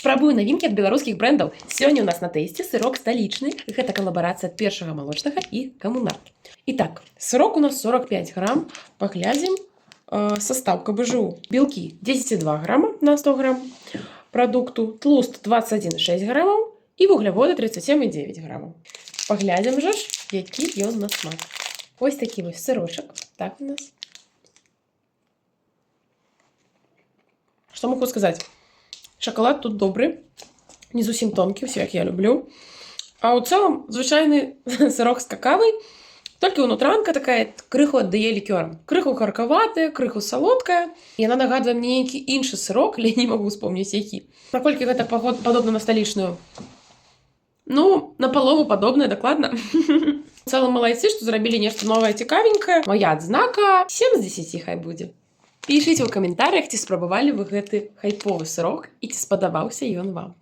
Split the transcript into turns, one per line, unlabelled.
Спрабую навінкі ад беларускіх брэндаў. Сёння у нас на тэсце сырок сталічны. Гэта калабарацыя ад першага малочнага і камунаркі. Итак, сырок у нас 45 грамм. Поглядим состав КБЖУ. Белки 10,2 грамма на 100 грамм продукту. Тлуст 21,6 граммов. И вуглеводы 37,9 граммов. Поглядим же, який ён на смак. Ось такий ось сырочек. Так у нас. Что могу сказать? Шоколад тут добрый. Не зусім тонкий, все як я люблю. А у цілому звичайний сирок з какавой. Тільки внутранка така криху віддає лікером. Криху каркавата, криху солодка. І вона нагадує мені який інший сирок, але я не можу вспомнити який. Наколькі гэта подобно на столичную? Ну, на полову подобное, докладно. В целом молодцы, что зрабілі нешта новое цікавенькое. Моя адзнака 7 з 10 хай будзе. Пішыце ў каментарыях, ці спрабавалі вы гэты хайповы сырок і ці спадабаўся ён вам.